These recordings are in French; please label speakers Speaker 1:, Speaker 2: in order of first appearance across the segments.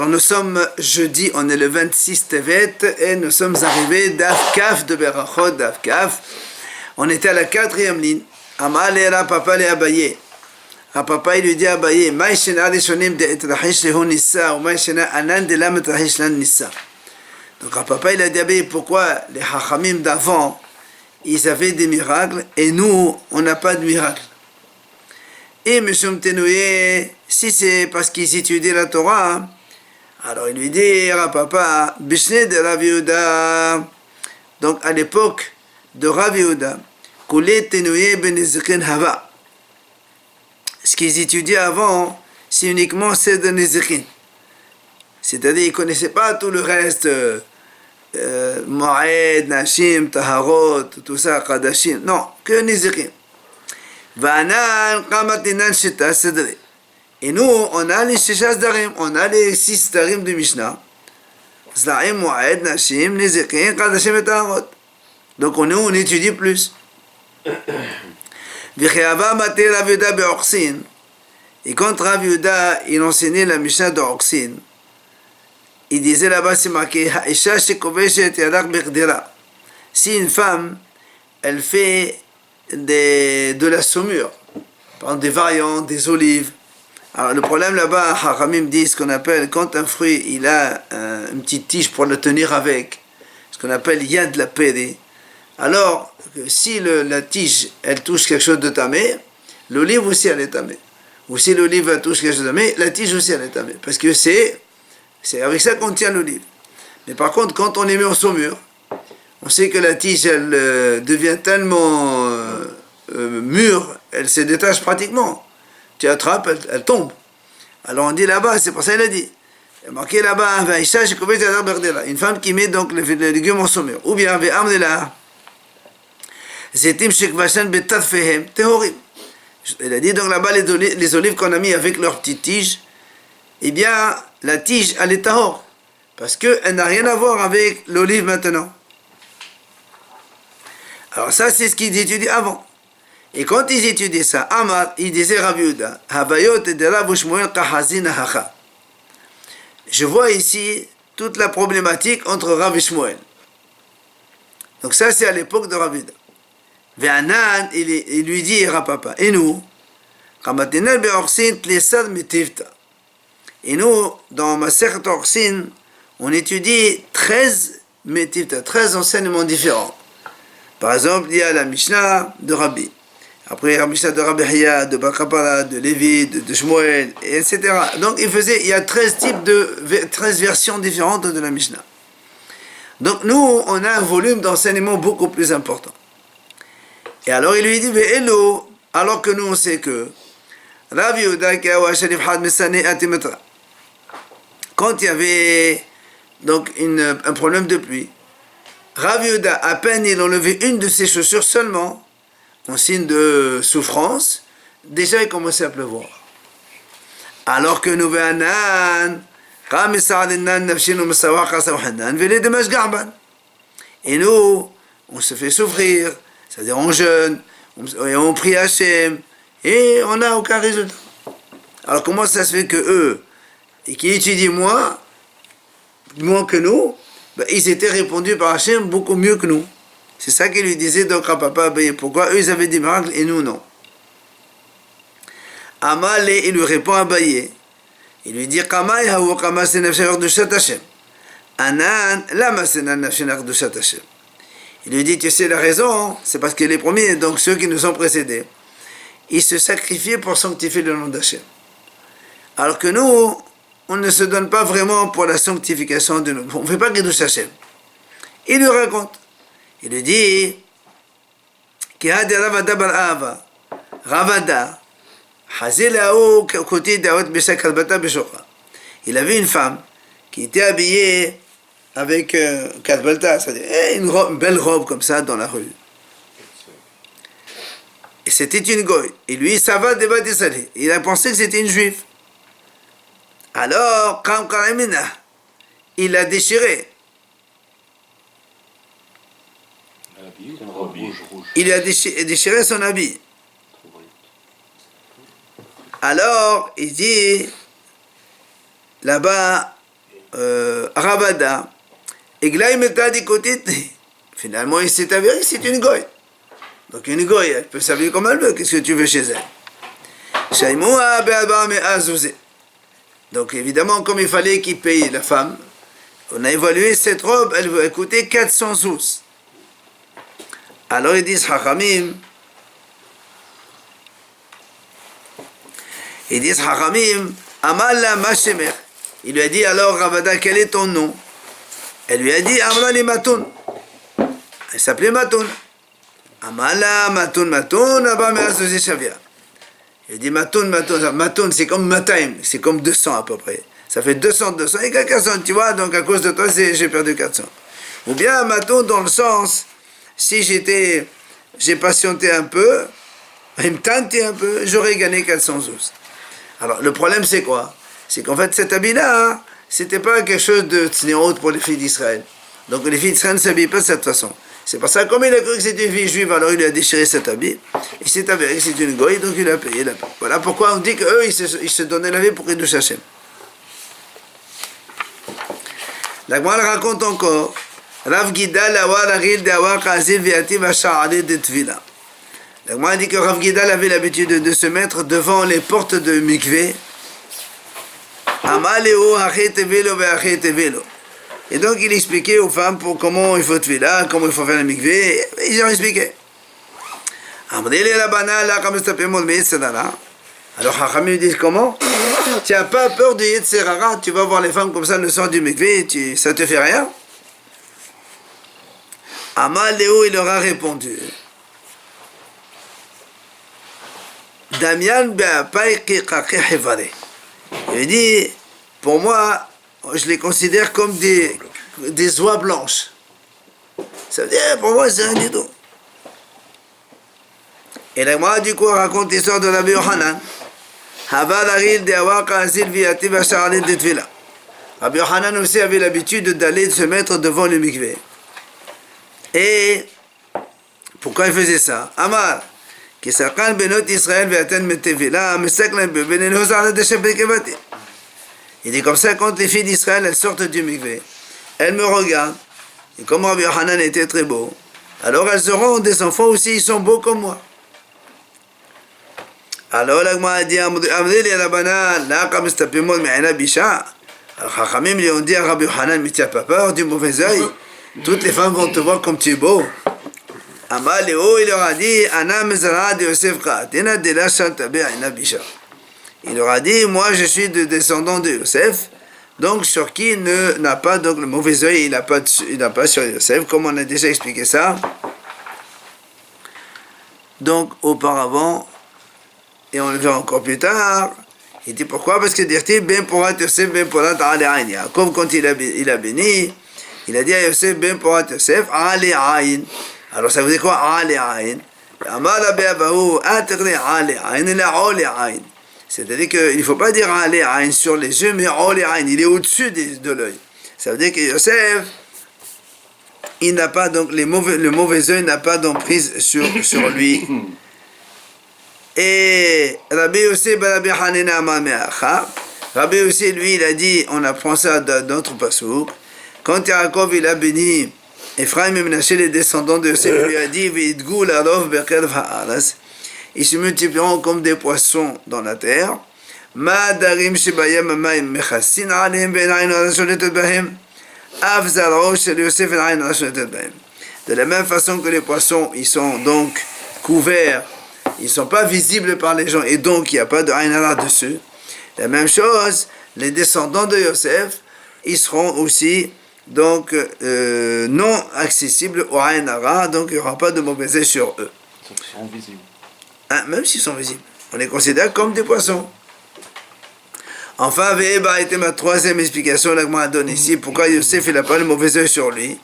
Speaker 1: Alors nous sommes jeudi, on est le 26 Tevet et nous sommes arrivés d'Af Kaf de Berachot, d'Af Kaf. On était à la 4e ligne. Amal et Papa les Abaye. Papa il lui dit à Abaye, Maïshena Rishonim de Etrahish Lehu Nissa ou Maïshena Anan de Lam Etrahish Lan Nissa. Donc Papa il a dit à Abaye, pourquoi les Hachamim d'avant ils avaient des miracles et nous on n'a pas de miracles. Et Monsieur Mtenouye, si c'est parce qu'ils étudient la Torah, alors il lui dit à Papa, Bishne de Rav Yehuda, donc à l'époque de Rav Yehuda, Koulé Tenouye ben Nezikin Hava. Ce qu'ils étudiaient avant, c'est uniquement celle de Nezikin. C'est-à-dire, ils ne connaissaient pas tout le reste, Moed, Nashim, Taharot, tout ça, Kadashim. Non, que Nezikin. Vanan, Kamatinan, Shita, Sedre. Et nous, on a les Shishas Darim, on a les 6 Darim du Mishnah. Zlaim, Moed, Nashim, Nezikin, Kadashim et Taharot. Donc on étudie plus. Et quand Rav Yehuda il enseignait la Mishnah de Orksin, il disait là-bas, c'est marqué, si une femme, elle fait de la saumure, par exemple des variantes, des olives. Alors le problème là-bas, Haramim dit ce qu'on appelle, quand un fruit, il a une petite tige pour le tenir avec, ce qu'on appelle yad la peri. Alors, si la tige, elle touche quelque chose de tamé, l'olive aussi elle est tamée. Ou si l'olive elle touche quelque chose de tamé, la tige aussi elle est tamée. Parce que c'est avec ça qu'on tient l'olive. Mais par contre, quand on les met en saumure, on sait que la tige, elle devient tellement mûre, elle se détache pratiquement. Tu attrapes, elle tombe. Alors on dit là-bas, c'est pour ça qu'il a dit. Il y a marqué là-bas, une femme qui met donc les légumes en saumure. Ou bien, il a dit donc là-bas les olives qu'on a mis avec leur petite tige, eh bien la tige elle est tahor parce qu'elle n'a rien à voir avec l'olive maintenant. Alors ça c'est ce qu'ils étudient avant. Et quand ils étudiaient ça, Amar il disait Rav Yehuda, Havayot de Rav Shmuel Kahazin Hacha. Je vois ici toute la problématique entre Rav et Shmuel. Donc ça c'est à l'époque de Rav Yehuda. Ve'anan, il lui dit à Papa, et nous, et nous, dans Masechet Orksin, on étudie 13 metivta, 13 enseignements différents. Par exemple, il y a la Mishnah de Rabbi, après la Mishnah de Rabbi Hiya, de Bakapara, de Lévi, de Shmuel, etc. Donc il y a 13 versions différentes de la Mishnah. Donc nous, on a un volume d'enseignement beaucoup plus important. Et alors il lui dit, alors que nous on sait que Rav Yehuda quand il y avait donc un problème de pluie, Rav Yehuda, à peine il enlevait une de ses chaussures seulement, en signe de souffrance, déjà il commençait à pleuvoir. Alors que nous, et nous, on se fait souffrir, c'est-à-dire on jeûne, on prie Hachem, et on n'a aucun résultat. Alors comment ça se fait que eux, et qui étudient moins que nous, ils étaient répondus par Hachem beaucoup mieux que nous. C'est ça qu'il lui disait donc à Papa, pourquoi eux ils avaient des miracles et nous non. Amal, il lui répond à Baye, il lui dit, Kamay haou kama se nefshe de Shat Hashem. Anan, lama se nefshe de Shat Hashem. Il lui dit, tu sais la raison, c'est parce que les premiers, donc ceux qui nous ont précédés, ils se sacrifiaient pour sanctifier le nom d'Hachem. Alors que nous, on ne se donne pas vraiment pour la sanctification de nous. On ne fait pas Kiddush Hachem. Il lui raconte. Il lui dit, Kihad Ravada bar Ava, Ravada, Hazelao côté d'Awat Beshak Albata Beshocha. Il avait une femme qui était habillée avec Katbalta, c'est-à-dire une belle robe comme ça dans la rue. Et c'était une goy. Et lui, ça va débattre ça. Il a pensé que c'était une juive. Alors, Kam Karamina, il l'a déchiré. Il a déchiré son habit. Alors, il dit, là-bas, Ravada, et Glaï Meta dit côté, finalement, il s'est avéré que c'est une goy. Donc une goy, elle peut s'habiller comme elle veut, qu'est-ce que tu veux chez elle? Shaimoua be'aba me'azouzé. Donc évidemment, comme il fallait qu'il paye la femme, on a évalué cette robe, elle va coûter 400 sous. Alors ils disent Hachamim, Amala Mashemer. Il lui a dit alors, Ravada, quel est ton nom? Elle lui a dit, Amala Matoun. Elle s'appelait Matoun. Amala Matoun, Abba Me'azouzé Shavia. Il dit Matoun, c'est comme Mataim, c'est comme 200 à peu près. Ça fait 200, et 400, tu vois, donc à cause de toi, j'ai perdu 400. Ou bien Matoun dans le sens, si j'ai patienté un peu, il me tentait un peu, j'aurais gagné 400 sous. Alors le problème c'est quoi? C'est qu'en fait cet habit-là, c'était pas quelque chose de tsnéot pour les filles d'Israël. Donc les filles d'Israël ne s'habillent pas de cette façon. C'est pour ça, comme il a cru que c'était une fille juive, alors il a déchiré cet habit. Il s'est avéré que c'est une goye, donc il a payé la peine. Voilà pourquoi on dit qu'eux, ils se donnaient la vie pour Kiddush Hashem. La Gemara raconte encore, Rav Gidal awar aril de awar kazil viativ hasha'ale de tvila. La Gemara dit que Rav Gidal avait l'habitude de se mettre devant les portes de mikvé. Amaleo hachet velo ve'achet velo. Et donc il expliquait aux femmes pour comment il faut tvila, comment il faut faire le mikvé, ils ont expliqué. Alors Hachamim dit comment? Tu n'as pas peur de Yetzerara, tu vas voir les femmes comme ça le soir du mikvé, ça te fait rien? Amaleo il leur a répondu. Damian be'apay kikake hevare. Il dit, pour moi, je les considère comme des oies blanches. Ça veut dire, pour moi, c'est rien du tout. Et la Gemara du coup raconte l'histoire de Rabbi Yochanan. Rabbi Yochanan aussi avait l'habitude d'aller se mettre devant le mikvé. Et pourquoi il faisait ça? Amar, qui s'appelle Benot Israël ve'aten metevila, mesaklan bebeneno zara de shebekevati. Il dit comme ça, quand les filles d'Israël elles sortent du mikvé, elles me regardent, et comme Rabbi Yochanan était très beau, alors elles auront des enfants aussi, ils sont beaux comme moi. Alors la Gemara a dit, Amdeli Rabbanan, là comme c'est tapimon me'ena bisha. Alors Chachamim lui ont dit à Rabbi Yochanan, mais tu n'as pas peur du mauvais œil? Toutes les femmes vont te voir comme tu es beau. Amal Léo, il leur a dit, Ana mezara de Yosef Ka'atina de la Shantabe Aina Bisha. Il leur a dit, moi je suis de descendant de Yosef, donc sur qui n'a pas donc le mauvais œil, il n'a pas sur Yosef, comme on a déjà expliqué ça. Donc auparavant, et on le verra encore plus tard, il dit pourquoi? Parce que dit ben porat Yosef ben porat ale ain. Comme quand il a béni, il a dit à Yosef ben porat Yosef ale ain. Alors ça veut dire quoi ale ain? Amala be'abahu atri ale ain la ole ain. C'est-à-dire qu'il ne faut pas dire ale ain sur les yeux, mais ole ain, il est au-dessus de l'œil. Ça veut dire que Yosef, il n'a pas donc le mauvais œil n'a pas d'emprise sur lui. Et Rabbi aussi, Rabbi Hanina Amameacha. Rabbi aussi, lui, il a dit, on apprend ça dans d'autres passouk. Quand Yaakov, il a béni Ephraim et Menaché, les descendants de Yosef, il lui a dit, V'idgou l'arov bekerv ha'aras. Ils se multiplieront comme des poissons dans la terre. Ma darim shebayam amayim mechassin aleim ve'enayin arashonetet bahem. Av zaro shel Yosef enayin arashonetet bahem. De la même façon que les poissons, ils sont donc couverts, ils ne sont pas visibles par les gens et donc il n'y a pas de Ain Hara dessus. La même chose, les descendants de Yosef, ils seront aussi donc non accessibles au Ain Hara, donc il n'y aura pas de mauvais œil sur eux.
Speaker 2: Sauf qu'ils seront visibles.
Speaker 1: Hein, même s'ils sont visibles. On les considère comme des poissons. Enfin, Veheba a été ma troisième explication, là que m'a donné ici, pourquoi Yosef il n'a pas le mauvais œil sur lui.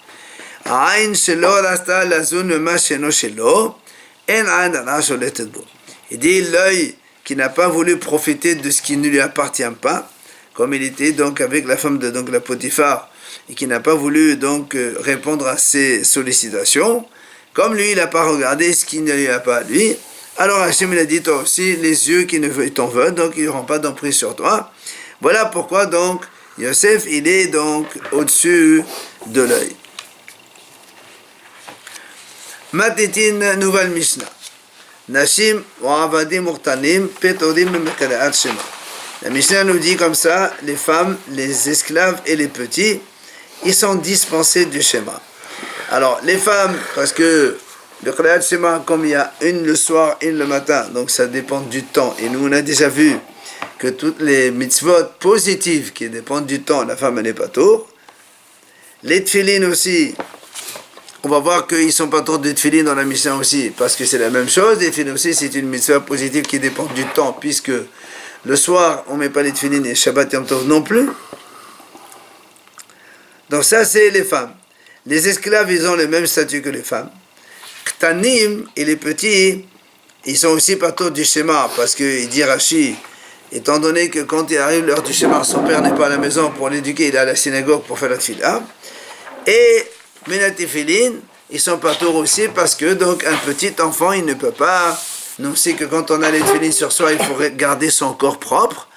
Speaker 1: Ain shelo rasta lazun ma sheno shelo. Il dit l'œil qui n'a pas voulu profiter de ce qui ne lui appartient pas, comme il était donc avec la femme de donc la Potiphar, et qui n'a pas voulu donc répondre à ses sollicitations, comme lui il n'a pas regardé ce qui ne lui a pas à lui, alors Hachem il a dit toi aussi les yeux qui ne t'en veulent, donc ils n'auront pas d'emprise sur toi. Voilà pourquoi donc Yosef, il est donc au-dessus de l'œil. Matitin, nouvelle Mishnah. Nashim wa avadim urtanim petorim mekaleat shema. La Mishnah nous dit comme ça, les femmes, les esclaves et les petits, ils sont dispensés du Shema. Alors, les femmes, parce que le Kaleat Shema, comme il y a une le soir, une le matin, donc ça dépend du temps. Et nous, on a déjà vu que toutes les mitzvot positives qui dépendent du temps, la femme, elle n'est pas tour. Les tfilines aussi, on va voir qu'ils ne sont pas tour de tfilines dans la Mishnah aussi, parce que c'est la même chose. Les tfilines aussi, c'est une mitzvah positive qui dépend du temps, puisque le soir, on ne met pas les tfilines et Shabbat Yom Tov non plus. Donc ça, c'est les femmes. Les esclaves, ils ont le même statut que les femmes. Ktanim et les petits, ils sont aussi pas tous du schéma, parce qu'il dit Rashi, étant donné que quand il arrive l'heure du schéma, son père n'est pas à la maison pour l'éduquer, il est à la synagogue pour faire la tfila. Et Menatifilin, ils sont pas tous aussi, parce que donc un petit enfant, il ne peut pas. Nous aussi que quand on a les tfilines sur soi, il faut garder son corps propre,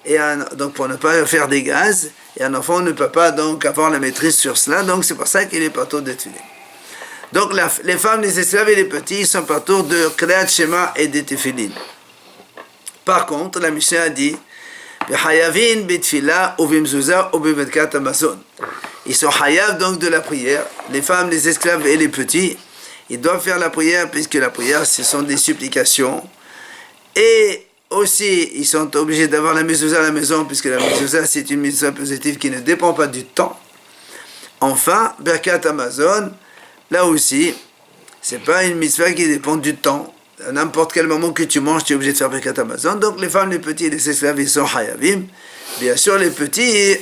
Speaker 1: et donc pour ne pas faire des gaz, et un enfant ne peut pas donc avoir la maîtrise sur cela, donc c'est pour ça qu'il est pas tour de tfilin. Donc les femmes, les esclaves et les petits, ils sont pas tour de Kriyat Shema et de tfilin. Par contre, la Mishnah a dit, Hayavin bitfila ou bimzouza ou bimedkat amazon. Ils sont hayav donc de la prière. Les femmes, les esclaves et les petits, ils doivent faire la prière, puisque la prière, ce sont des supplications. Et aussi, ils sont obligés d'avoir la mezouza à la maison, puisque la mezouza, c'est une mitzvah positive qui ne dépend pas du temps. Enfin, Birkat Amazon, là aussi, c'est pas une mitzvah qui dépend du temps. À n'importe quel moment que tu manges, tu es obligé de faire Birkat Amazon. Donc, les femmes, les petits et les esclaves, ils sont hayavim. Bien sûr, les petits,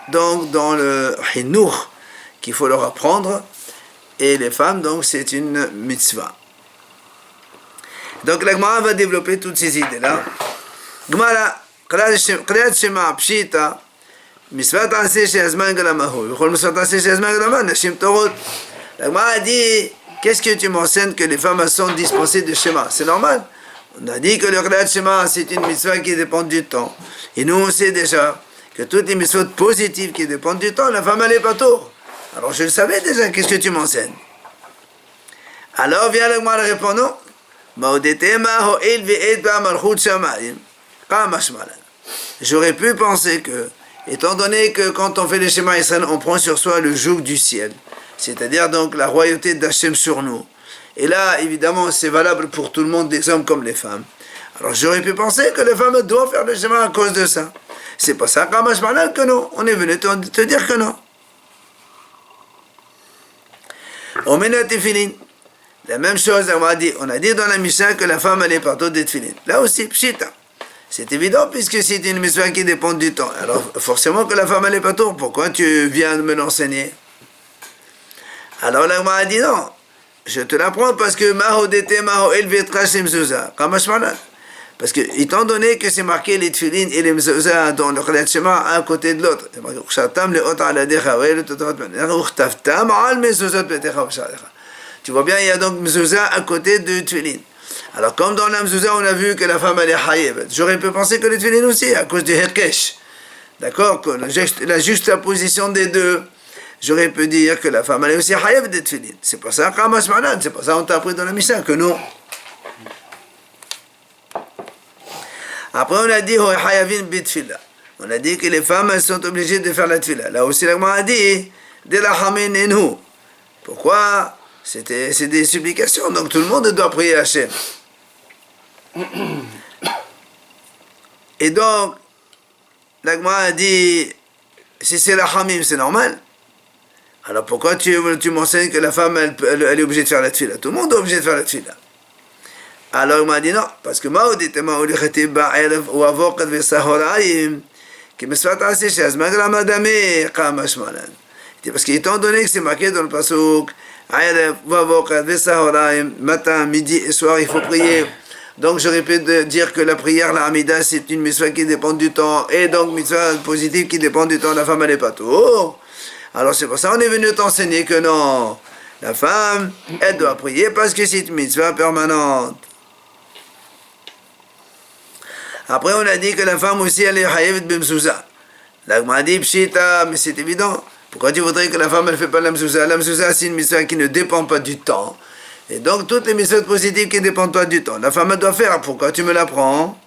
Speaker 1: donc, dans le hinour, qu'il faut leur apprendre. Et les femmes, donc, c'est une mitzvah. Donc la Gemara va développer toutes ces idées-là. Gemara, Kriyat Shema Pshita, Misvat Aseh Sheazman Galamahu, V'chol Misvat Aseh Sheazman Galamahu, Nashim Torot. La Gemara a dit, qu'est-ce que tu mentionnes que les femmes sont dispensées de Shema? C'est normal. On a dit que le Kriyat Shema, c'est une mitzvah qui dépend du temps. Et nous, on sait déjà que toutes les mitzvot positives qui dépendent du temps, la femme, elle n'est pas tour. Alors je le savais déjà, qu'est-ce que tu m'enseignes? Alors vient la Gemara répondre, j'aurais pu penser que, étant donné que quand on fait les schémas Israël, on prend sur soi le joug du ciel, c'est-à-dire donc la royauté d'Hachem sur nous. Et là, évidemment, c'est valable pour tout le monde, les hommes comme les femmes. Alors j'aurais pu penser que les femmes doivent faire le schéma à cause de ça. C'est pas ça, que non. On est venu te dire que non. On met notre tefilin. La même chose, on a dit dans la Mishnah que la femme, elle est partout des tefilin. Là aussi, pshita. C'est évident puisque c'est une mitzvah qui dépend du temps. Alors, forcément que la femme, elle est partout. Pourquoi tu viens de me l'enseigner? Alors, là, on a dit non. Je te l'apprends parce que Mahodete, Maho, Elvetra, Shemzouza. Parce que, étant donné que c'est marqué les tefilin et les mezouza dans le Kriyat Shema à côté de l'autre, tu vois bien, il y a donc mezouza à côté de tefilin. Alors, comme dans la mezouza, on a vu que la femme elle est hayev, j'aurais pu penser que les tefilin aussi, à cause du herkesh. D'accord? Que la juxtaposition des deux, j'aurais pu dire que la femme elle est aussi hayev de tefilin. C'est pour ça, c'est pour ça qu'on t'a appris dans la Mishnah que non. Après, on a dit, on a dit que les femmes, elles sont obligées de faire la tefila. Là aussi, la Gemara a dit, de la hamen enu. Pourquoi? C'est des supplications, donc tout le monde doit prier Hachem. Et donc, la Gemara a dit, si c'est la hamim, c'est normal. Alors pourquoi tu m'enseignes que la femme, elle est obligée de faire la tefila? Tout le monde est obligé de faire la tefila. Alors il m'a dit non, parce que parce qu'étant donné que c'est marqué dans le pasuk, matin, midi et soir, il faut prier. Donc j'aurais pu dire que la prière, la Hamida, c'est une mitzvah qui dépend du temps, et donc mitzvah positive qui dépend du temps, la femme elle n'est pas tout. Alors c'est pour ça qu'on est venu t'enseigner que non, la femme, elle doit prier parce que c'est une mitzvah permanente. Après, on a dit que la femme aussi, elle est hayevet b'mezouza. L'Agma dit Pshita, mais c'est évident. Pourquoi tu voudrais que la femme ne fait pas la mezouza? La mezouza, c'est une mitzvah qui ne dépend pas du temps. Et donc, toutes les mitzvahs positives qui ne dépendent pas du temps. La femme, elle doit faire. Pourquoi tu me l'apprends?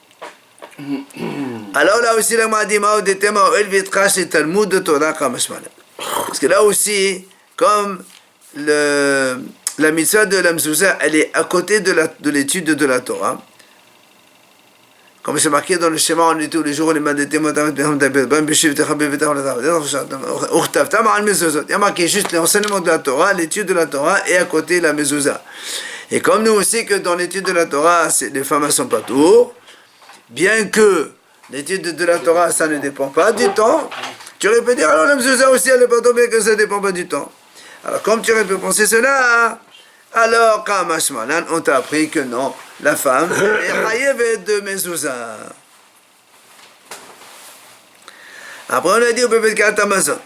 Speaker 1: Alors là aussi, l'Agma dit Mao de Tema, Elvitrash et Talmud de Torah Kamashmala. Parce que là aussi, comme la mitzvah de la mezouza, elle est à côté de l'étude de la Torah. Comme c'est marqué dans le schéma, on dit tous les jours, il y a marqué juste l'enseignement de la Torah, l'étude de la Torah, et à côté la mezouza. Et comme nous aussi, que dans l'étude de la Torah, les femmes ne sont pas tours, bien que l'étude de la Torah, ça ne dépend pas du temps, tu aurais pu dire, alors la mezouza aussi, elle n'est pas tombée, que ça ne dépend pas du temps. Alors, comme tu aurais pu penser cela, alors, Kamash Malan, on t'a appris que non, la femme est chayevet de mezouza. Après, on a dit au Birkat Hamazon.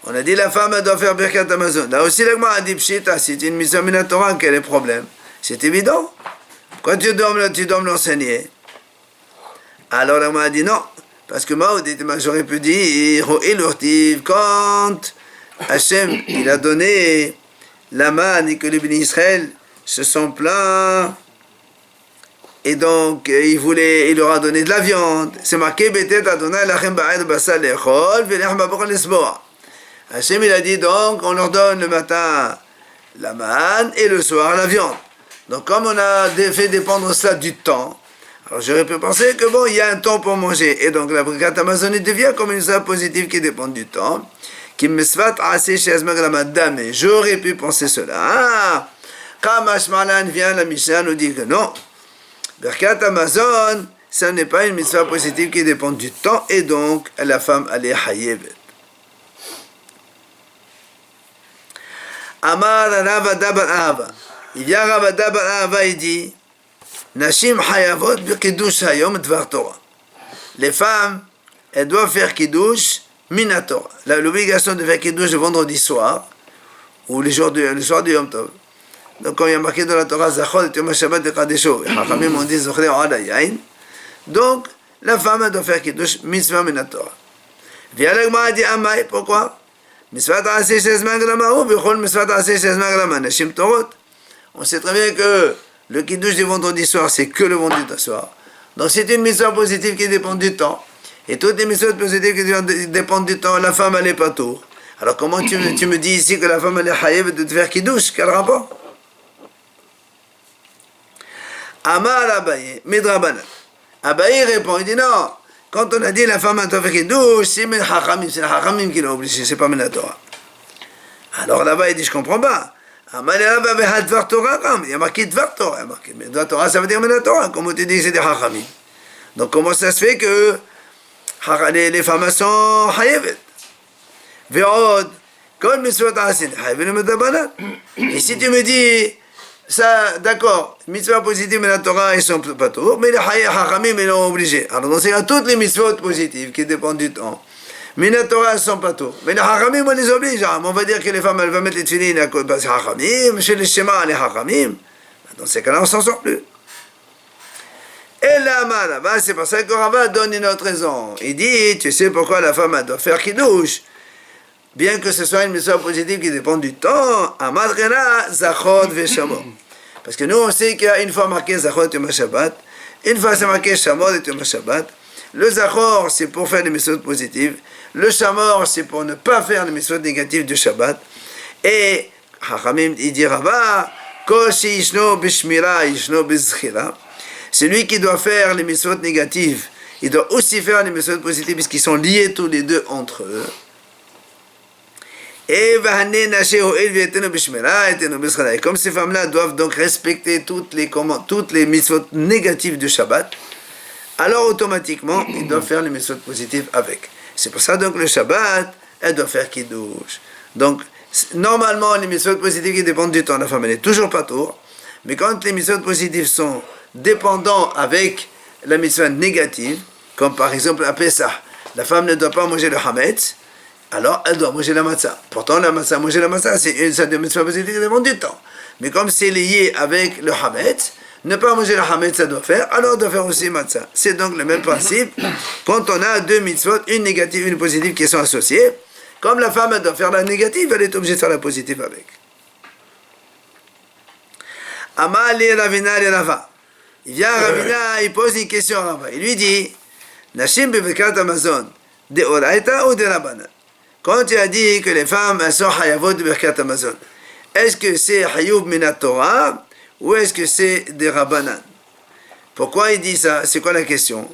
Speaker 1: On a dit la femme, elle doit faire Birkat Hamazon. Là aussi, l'Agma a dit Pshita, c'est une mitzvah minatora, quel est le problème? C'est évident. Pourquoi tu dois me l'enseigner? Alors, l'Agma a dit non. Parce que moi, j'aurais pu dire, quand Hachem, il a donné la manne et que les bénis Israël se sont plaints et donc il leur a donné de la viande. C'est marqué Betet Adonai lachem ba'ed basar lechol velech mabor lesboa. Hachem il a dit donc on leur donne le matin la manne et le soir la viande. Donc comme on a fait dépendre cela du temps, alors j'aurais pu penser que bon il y a un temps pour manger et donc la Birkat Hamazon devient comme une chose positive qui dépend du temps. J'aurais pu penser cela. Ah, Kamash Malan vient, la Mishnah nous dit que non. Birkat Hamazon, ça n'est pas une mitzvah positive qui dépend du temps et donc la femme elle est chayevet. Amar Ravada bar Ahava. Il y a Ravada bar Ahava, il dit Nashim hayavot b'kiddush hayom dvar Torah. Les femmes, elles doivent faire kiddush Minatora, l'obligation de faire Kiddush le vendredi soir, ou le soir du Yom Tov. Donc, quand il y a marqué dans la Torah, Zachol et Yom HaShabbat et Kadesho, et Chachamim ont dit Zochre O'ad HaYain. Donc, la femme doit faire Kiddush, Mitzvah Minatora. Via l'Agma dit Amai, pourquoi? Mitzvah Ta'aseh Shezman Gramahu, Bechol Mitzvah Ta'aseh Shezman Gramahu, Nashim Torot. On sait très bien que le Kiddush du vendredi soir, c'est que le vendredi soir. Donc, c'est une mitzvah positive qui dépend du temps. Et toutes les mitzvot positives qui dépendent du temps, la femme elle n'est pas tour. Alors comment tu me dis ici que la femme elle est chayev de te faire kiddush? Quel rapport? Amar Abaye, Midrabanan. Abaye répond, il dit non, quand on a dit la femme elle doit faire kiddush, c'est le hachamim qui l'a obligé, c'est pas la Torah. Alors là-bas il dit je comprends pas. Amar Abaye Dvar Torah, il y a marqué Dvar Torah, il y a marqué, mais Dvar Torah ça veut dire la Torah, comment tu dis que c'est des hachamim? Donc comment ça se fait que les femmes sont chayevet. Ve'od, kol mitzvot asin, chayevet le medabanan. Et si tu me dis, ça, d'accord, mitzvot positives, mais la Torah, ils sont pas tours, mais les hachamim, ils l'ont obligé. Alors, dans ces cas, toutes les mitzvot positives qui dépendent du temps, mais la Torah, elles sont pas tours. Mais les hachamim, on les oblige. On va dire que les femmes, elles vont mettre les tefillin à cause des hachamim, chez les schémas, les hachamim. Dans ces cas-là, on s'en sort plus. Et là, c'est pour ça que Rava donne une autre raison. Il dit, tu sais pourquoi la femme doit faire kiddush, bien que ce soit une mitzvah positive qui dépend du temps, Amadrena, Zachot Veshamot. Parce que nous, on sait qu'il y a une fois marqué Zachot et Yom Shabbat, une fois c'est marqué Shamot et Yom Shabbat. Le Zachor, c'est pour faire des mitzvot positives. Le Shamor, c'est pour ne pas faire des mitzvot négatives du Shabbat. Et, Hachamim, il dit Rava, Koshi Yishno Bishmira, Yishno Bizchira. Celui qui doit faire les mitzvot négatives, il doit aussi faire les mitzvot positives, puisqu'ils sont liés tous les deux entre eux. Et comme ces femmes-là doivent donc respecter toutes les mitzvot négatives du Shabbat, alors automatiquement, ils doivent faire les mitzvot positives avec. C'est pour ça donc le Shabbat, elle doit faire kiddush. Donc, normalement, les mitzvot positives qui dépendent du temps, la femme elle n'est toujours pas tour, mais quand les mitzvot positives sont dépendant avec la mitzvah négative, comme par exemple à Pessah, la femme ne doit pas manger le hametz, alors elle doit manger la matzah. Pourtant, manger la matzah, c'est une mitzvah positive qui demande du temps. Mais comme c'est lié avec le hametz, ne pas manger la hametz, ça doit faire, alors doit faire aussi matzah. C'est donc le même principe quand on a deux mitzvot, une négative et une positive qui sont associées. Comme la femme elle doit faire la négative, elle est obligée de faire la positive avec. Amali Ravina le Rava. Il vient à Ravina, il pose une question à Rava. Il lui dit, Nashim bevekat Amazon, de Oraita ou de Rabbanan? Quand tu as dit que les femmes elles sont hayavot de bevekat Amazon, est-ce que c'est hayub minat Torah ou est-ce que c'est des Rabbanan? Pourquoi il dit ça? C'est quoi la question?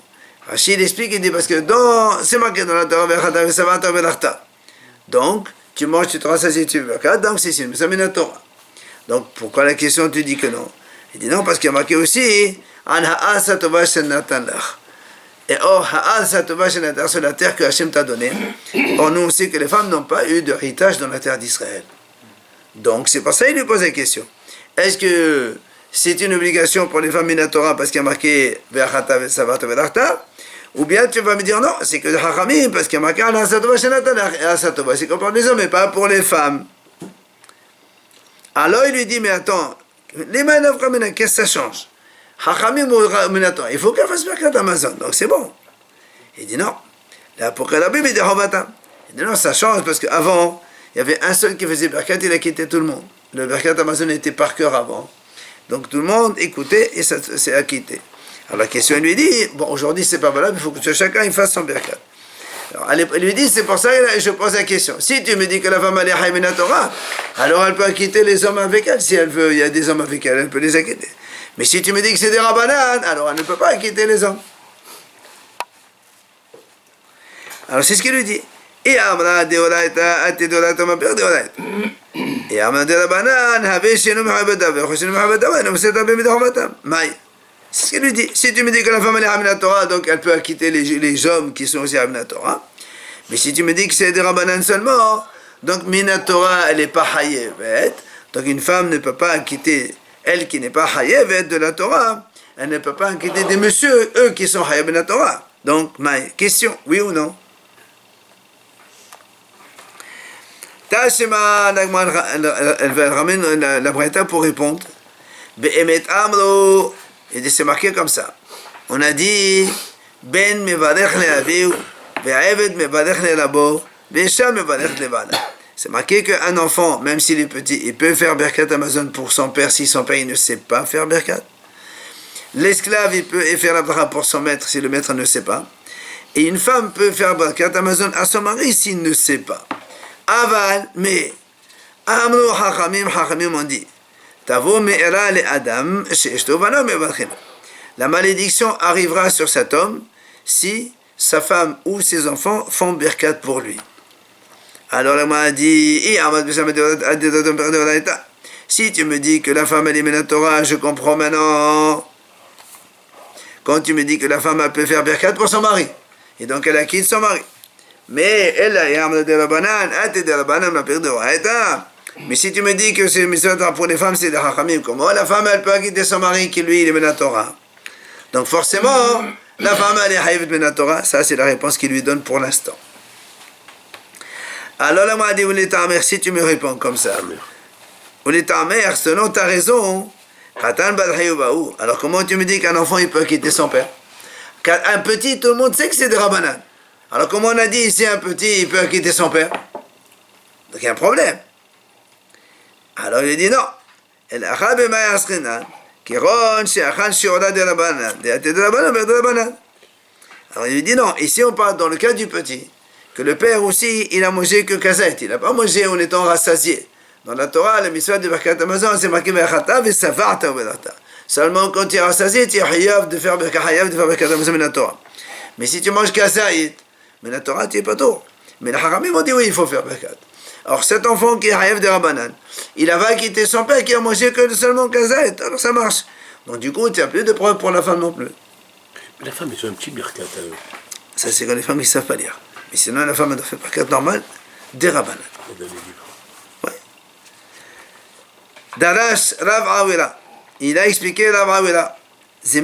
Speaker 1: Rachid explique, il dit parce que c'est marqué dans la Torah, vechata vesavata velachta. Donc, tu manges, tu te rassasies, tu veux, donc c'est une minat Torah. Donc, pourquoi la question tu dis que non? Il dit non, parce qu'il y a marqué aussi An ha'al satova shel natan lach. Et or, ha'al satova shel natan, c'est la terre que Hachem t'a donnée. Or, nous, on sait que les femmes n'ont pas eu de héritage dans la terre d'Israël. Donc, c'est pour ça qu'il lui pose la question. Est-ce que c'est une obligation pour les femmes minatora parce qu'il y a marqué Ve'achata ve'savata ve'lachta? Ou bien tu vas me dire non, c'est que le hachamim parce qu'il y a marqué An ha'al satova shel natan lach. Et ha'al satova, c'est qu'on parle des hommes, mais pas pour les femmes. Alors il lui dit, mais attends, les manœuvres, qu'est-ce que ça change? Il faut qu'elle fasse Birkat Amazon, donc c'est bon. Il dit non. Là, pour que la Bible dit Hovatam. Il dit non, ça change parce qu'avant, il y avait un seul qui faisait Birkat, il a quitté tout le monde. Le Birkat Amazon était par cœur avant. Donc tout le monde écoutait et ça s'est acquitté. Alors la question, il lui dit, bon, aujourd'hui c'est pas valable, il faut que chacun il fasse son Birkat. Alors, elle lui dit, c'est pour ça que je pose la question. Si tu me dis que la femme elle est Hayim Minat Torah, alors elle peut acquitter les hommes avec elle. Si elle veut, il y a des hommes avec elle, elle peut les acquitter. Mais si tu me dis que c'est des Rabbanan, alors elle ne peut pas acquitter les hommes. Alors c'est ce qu'il lui dit. Et Amra de Oraita, Ate de Oraita, ma père de Oraita. Et Amra de Rabbanan, Have Shenu Mehabata, Shenu Mehabata, Nom Seta Bemidorvatam. Maï. C'est ce qu'il lui dit. Si tu me dis que la femme elle est Haminat Torah, donc elle peut acquitter les hommes qui sont aussi Haminat Torah. Mais si tu me dis que c'est des Rabbanan seulement, donc Minat Torah elle n'est pas Hayevet. Donc une femme ne peut pas acquitter, elle qui n'est pas Hayevet de la Torah, elle ne peut pas acquitter des messieurs, eux qui sont Hayevet de la Torah. Donc, ma question, oui ou non? Tashema, elle ramène la Braïta pour répondre. Be'emet Amro. Et c'est marqué comme ça. On a dit Ben mevarech le'aviu, ve'eved mevarech le'rabo, ve'isha mevarech le'bala. C'est marqué qu'un enfant, même s'il est petit, il peut faire Birkat Amazon pour son père si son père il ne sait pas faire Birkat. L'esclave, il peut faire la bracha pour son maître si le maître ne sait pas. Et une femme peut faire Birkat Amazon à son mari s'il ne sait pas. Aval, mais Amro hachamim ont dit la malédiction arrivera sur cet homme si sa femme ou ses enfants font Birkat pour lui. Alors la m'a dit si tu me dis que la femme elle est Minat Torah, je comprends maintenant. Quand tu me dis que la femme elle peut faire Birkat pour son mari, et donc elle acquitte son mari. Mais elle a de la banane, la pire de Oraita. Mais si tu me dis que c'est mitzvah pour les femmes, c'est des hachamim, comment la femme elle peut acquitter son mari qui lui il est Minat Torah? Donc forcément, la femme elle est haïvet Minat Torah. Ça c'est la réponse qu'il lui donne pour l'instant. Alors là, m'a dit, si tu me réponds comme ça, selon ta raison, alors comment tu me dis qu'un enfant il peut quitter son père? Un petit, tout le monde sait que c'est des Rabbanan. Alors comment on a dit ici un petit il peut quitter son père? Donc il y a un problème. Alors il dit non. Alors il dit non. Ici on parle dans le cas du petit, que le père aussi il a mangé que kazait. Il n'a pas mangé en étant rassasié. Dans la Torah, le mitzvah de Birkat Amazon, c'est marqué Ve'achata ve'savarta ve'lachta. Seulement quand tu es rassasié, tu es hayav de faire Birkat Amazon dans la Torah. Mais si tu manges kazait, mais la Torah tu n'es pas tôt. Mais les Haramim ont dit oui, il faut faire Birkat. Alors cet enfant qui est hayav de Rabbanan, il avait quitté son père qui a mangé que seulement kazait. Alors ça marche. Donc du coup, tu n'as plus de preuves pour la femme non plus.
Speaker 2: Mais la femme, ils ont un petit Birkat à eux.
Speaker 1: Ça c'est quand les femmes ne savent pas lire. Mais sinon la femme elle doit faire Birkat normal des Rabbanan. Ouais. Darash Rav Awira. Il a expliqué Rav Awira. Des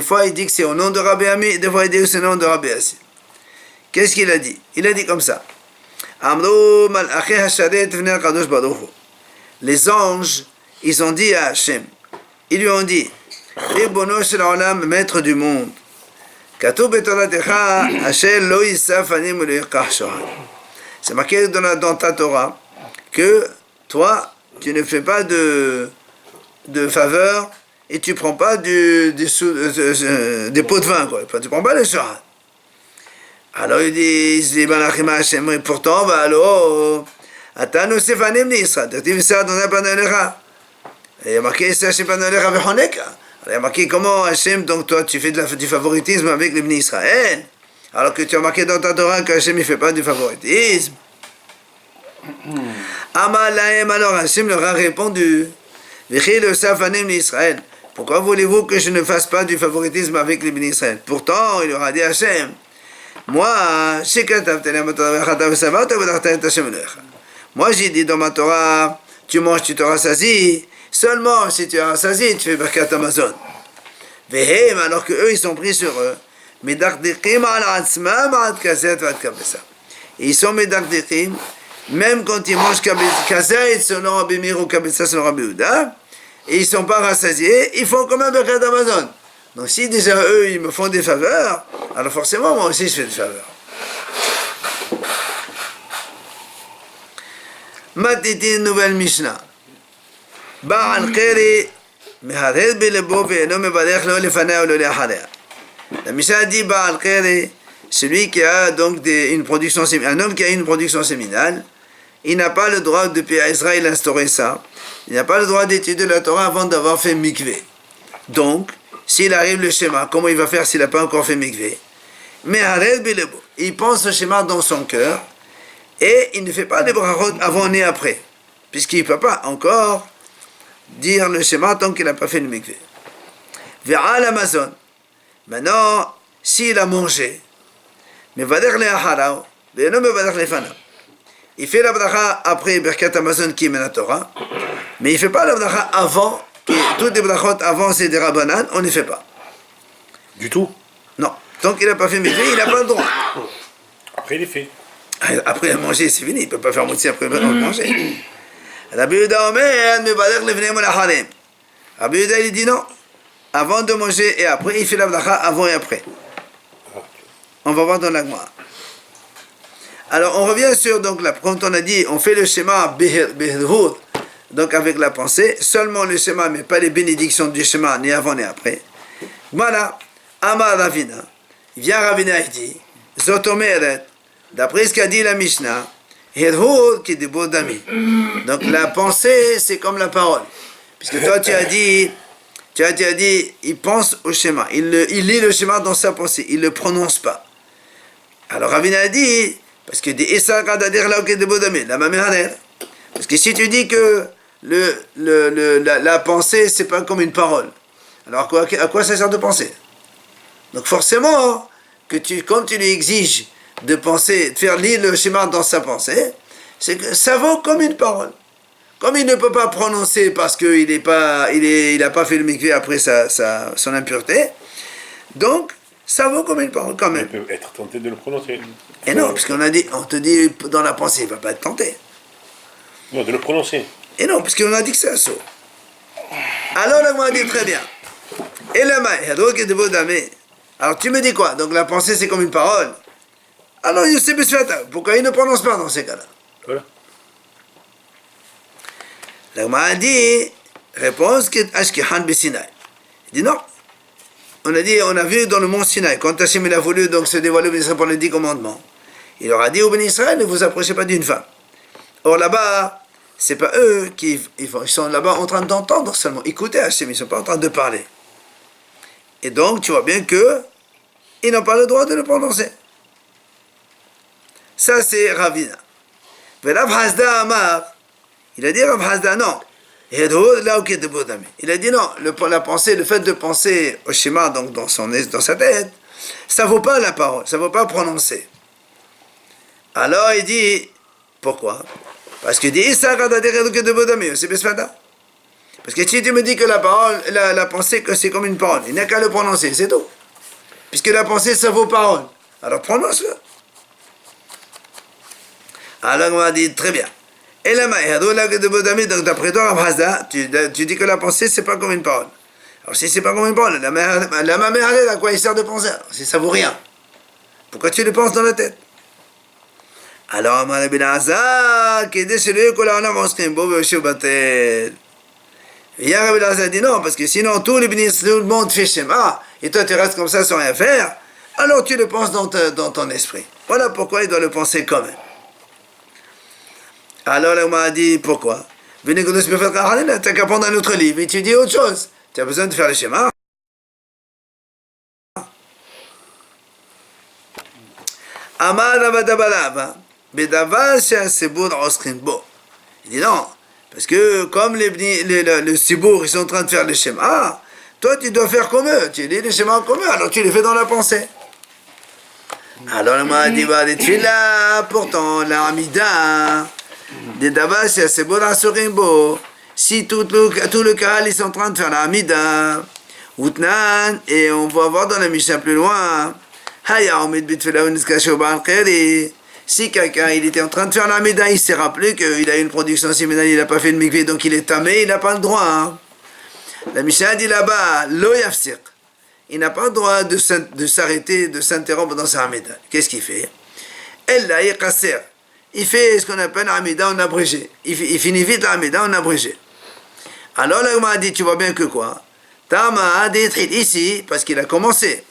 Speaker 1: fois il dit que c'est au nom de Rabbi Ami, des fois il dit que c'est au nom de Rabbi Asi. Qu'est-ce qu'il a dit? Il a dit comme ça. Les anges, ils ont dit à Hachem, ils lui ont dit, Ribono shel haolam, maître du monde, Katuv betoratecha, Hachem lo yisaf anim lo yirkach shohad. C'est marqué dans ta Torah que toi, tu ne fais pas de faveur et tu prends pas des pots de vin, quoi. Tu prends pas les shohad. Alors il dit, et pourtant, alors, Atanu sefanim ni Israël, tu dis ça dans un panelecha. Il y a marqué ça chez panelecha vechoneka. Il y a marqué comment Hachem, donc toi tu fais du favoritisme avec les Bnei Israël, alors que tu as marqué dans ta Torah que Hachem ne fait pas du favoritisme. Amalahem, alors Hachem leur a répondu, Vechil sefanim ni Israël. Pourquoi voulez-vous que je ne fasse pas du favoritisme avec les Bnei Israël? Pourtant, il leur a dit Hachem, moi, j'ai dit dans ma Torah, tu manges, tu te rassasies. Seulement si tu es rassasié, tu fais Birkat Hamazon. Alors que eux, ils sont pris sur eux. Et ils sont medakdekim, même quand ils mangent Kazait selon Rabbi Meir ou Kabetza selon Rabbi Yehuda, et ils ne sont pas rassasiés, ils font comme un Birkat Hamazon. Donc si déjà eux, ils me font des faveurs, alors forcément, moi aussi, je fais des faveurs. Matiti, nouvelle Mishnah. Ba'al Qeri, mehared belebo ve'eno mevarech lo lefanea ou lo le'acharea. La Mishnah dit Ba'al Qeri, celui qui a donc une production séminale, un homme qui a une production séminale, il n'a pas le droit, depuis Israël instaurer ça, il n'a pas le droit d'étudier la Torah avant d'avoir fait mikvé. Donc, s'il arrive le schéma, comment il va faire s'il n'a pas encore fait mikvé? Mais il pense le schéma dans son cœur et il ne fait pas les brachot avant et après, puisqu'il ne peut pas encore dire le schéma tant qu'il n'a pas fait le mikvé. Vers l'Amazon. Maintenant, s'il a mangé, il fait la bracha après Birkat Hamazon qui est la Torah, mais il ne fait pas la bracha avant. Toutes les brachot avant c'est des rabbanan, on ne les fait pas.
Speaker 2: Du tout?
Speaker 1: Non. Tant qu'il n'a pas fait mikvé, il n'a pas le droit.
Speaker 2: Après il est fait.
Speaker 1: Après manger, c'est fini. Il ne peut pas faire moitié après manger. Rabbi Yehuda Omer, mevarech lefnei molacharem. Rabbi Yehuda il dit non. Avant de manger et après, il fait la bracha avant et après. On va voir dans la Gemara. Alors on revient sur, donc là, quand on a dit, on fait le schéma behirhut, donc avec la pensée, seulement le schéma, mais pas les bénédictions du schéma, ni avant ni après. Voilà, Amar Ravina, il vient Ravina et dit, Zotomeret, d'après ce qu'a dit la Mishnah, Hirhur qui est des beaux d'amis. Donc la pensée, c'est comme la parole. Puisque toi tu as dit, il pense au schéma, il lit le schéma dans sa pensée, il ne le prononce pas. Alors Ravina a dit, parce que des Issa Kadadir là qui est des beaux d'amis, la Mameraner. Parce que si tu dis que la pensée, c'est pas comme une parole, alors à quoi ça sert de penser? Donc forcément, quand tu lui exiges de penser, de faire lire le schéma dans sa pensée, c'est que ça vaut comme une parole. Comme il ne peut pas prononcer parce qu'il n'a pas fait le mikvé après son impureté, donc ça vaut comme une parole quand même.
Speaker 2: Il peut être tenté de le prononcer.
Speaker 1: Et non, parce on te dit dans la pensée, il ne va pas être tenté.
Speaker 2: Non, de le prononcer.
Speaker 1: Et non, parce qu'on a dit que c'est un saut. Alors là, on a dit très bien. Et la main, alors tu me dis quoi? Donc la pensée c'est comme une parole. Alors Yosef Besfata, pourquoi il ne prononce pas dans ces cas-là?
Speaker 2: Voilà.
Speaker 1: La Gemara a dit, réponse qui est Ashkehan Bessinaï. Il dit non. On a vu dans le mont Sinaï, quand Hachem il a voulu donc se dévoiler aux Israël pour les 10 commandements, il leur a dit aux Béni Israël, ne vous approchez pas d'une femme. Or là-bas, c'est pas eux ils sont là-bas en train d'entendre seulement, écouter Hachem, ils ne sont pas en train de parler. Et donc, tu vois bien que ils n'ont pas le droit de le prononcer. Ça, c'est Ravina. Mais Rav Hasda Amar, il a dit Rav Hasda, non. Il a dit non, la pensée, le fait de penser au schéma donc dans sa tête, ça ne vaut pas la parole, ça ne vaut pas prononcer. Alors il dit, pourquoi? Parce que dit c'est parce que si tu me dis que la parole, la pensée, que c'est comme une parole, il n'y a qu'à le prononcer, c'est tout. Puisque la pensée, ça vaut parole. Alors prononce-le. Alors on va dire, très bien. Et la donc d'après toi, Rav Hazda, tu dis que la pensée, c'est pas comme une parole. Alors si c'est pas comme une parole, la mamère, à quoi il sert de penser? Alors, si ça vaut rien, pourquoi tu le penses dans la tête? Alors, Amar Rabbi Elazar, qui est celui que l'on a mangé un beau batel. Et Rabbi Elazar dit non, parce que sinon tout le monde fait Shema, et toi tu restes comme ça sans rien faire, alors tu le penses dans ton esprit. Voilà pourquoi il doit le penser quand même. Alors là, on m'a dit pourquoi? Venez que nous peut faire t'as qu'à prendre un autre livre et tu dis autre chose. Tu as besoin de faire le schéma. Amar Abadabalava, Bedavar Sebour Oskrinbo. Il dit non, parce que comme le Sibour, ils sont en train de faire le schéma, toi tu dois faire comme eux. Tu lis le schéma comme eux, alors tu les fais dans la pensée. Alors on m'a dit, bah, les tefillah, pourtant, la Hamida, des Davar Sebour Oskrinbo. Si tout le Kahal ils sont en train de faire la Hamida, Outnan, et on va voir dans la Mishnah plus loin, si quelqu'un il était en train de faire la Hamida, il s'est rappelé qu'il a eu une production séminale, il n'a pas fait de mikvé, donc il est tamé, il n'a pas le droit. Hein. La Mishnah dit là-bas, lo yafsir, il n'a pas le droit de s'arrêter, de s'interrompre dans sa Hamida. Qu'est-ce qu'il fait? Elle il fait ce qu'on appelle la Hamida en abrégé. Il finit vite la Hamida en abrégé. Alors là, on m'a dit, tu vois bien que quoi? Tama d'être ici, parce qu'il a commencé.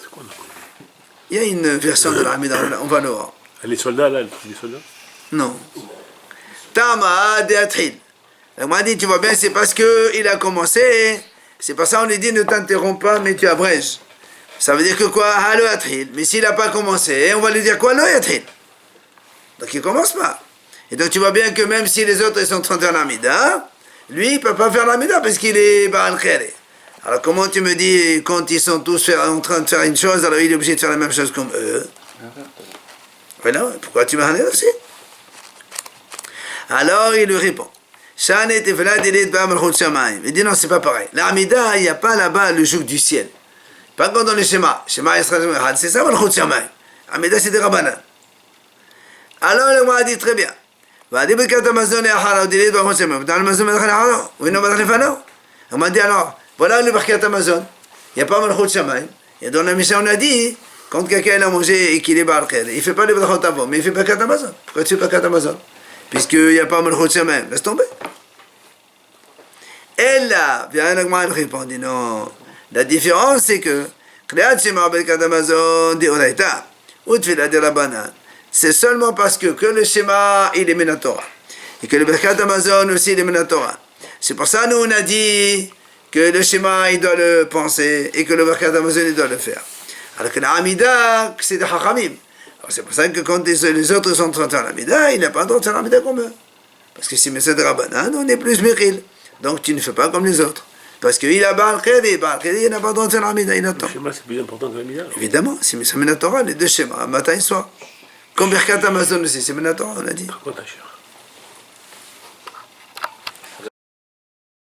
Speaker 1: Il y a une version de la Hamida, on va le voir.
Speaker 2: Les soldats, là, les soldats?
Speaker 1: Non. Tama d'Atril. On m'a dit, tu vois bien, c'est parce qu'il a commencé. C'est pas ça, on lui dit, ne t'interromps pas, mais tu abrèges. Ça veut dire que quoi? Halo Atril. Mais s'il n'a pas commencé, on va lui dire quoi? Lo Atril. Donc il commence pas. Et donc tu vois bien que même si les autres ils sont en train de faire l'Amida, lui il ne peut pas faire l'Amida parce qu'il est Baal Khere. Alors comment tu me dis, quand ils sont tous en train de faire une chose, alors il est obligé de faire la même chose comme eux? Voilà, pourquoi tu m'as dit aussi? Alors il lui répond, il dit non, c'est pas pareil. L'Amida, il n'y a pas là-bas le joug du ciel. Pas comme dans le schéma. Schéma, c'est ça, Malchut Shamayim. Amida, c'est des Rabbanan. Alors le m'a dit très bien. On m'a dit alors, voilà le Birkat Amazon. Il n'y a pas Malchut Shamayim. Et dans la Mishnah, on a dit, quand quelqu'un a mangé et qu'il est Baal Khere, il ne fait pas le Birkat Avon, mais il fait Birkat Amazon. Pourquoi tu fais Birkat Amazon? Puisqu'il n'y a pas Malchut Shamayim. Laisse tomber. Et là, bien l'Agma répond, dit non. La différence, c'est que Kriyat Shema Birkat Amazon de Oraita, ou Tfilah de Rabbanan, c'est seulement parce que le schéma, il est Minatora. Et que le Birkat Amazon aussi, il est Minatora. C'est pour ça, nous, on a dit que le schéma, il doit le penser, et que le Birkat Amazon, il doit le faire. Alors que la Hamida, c'est de Hachamim. Alors c'est pour ça que quand les autres sont en train de faire la Hamida, il n'a pas le droit de faire la Hamida comme eux. Parce que si c'est de Rabbanan, on est plus Mechil. Donc tu ne fais pas comme les autres. Parce qu'il a Baal Khere, il n'a pas le droit de faire la Hamida, il attend.
Speaker 2: Le schéma, c'est plus important que la Hamida.
Speaker 1: Évidemment, c'est Minatora, les deux schémas, matin et soir. Comme Birkat Amazon aussi, c'est Minatora, on a dit.
Speaker 2: Par contre, cher.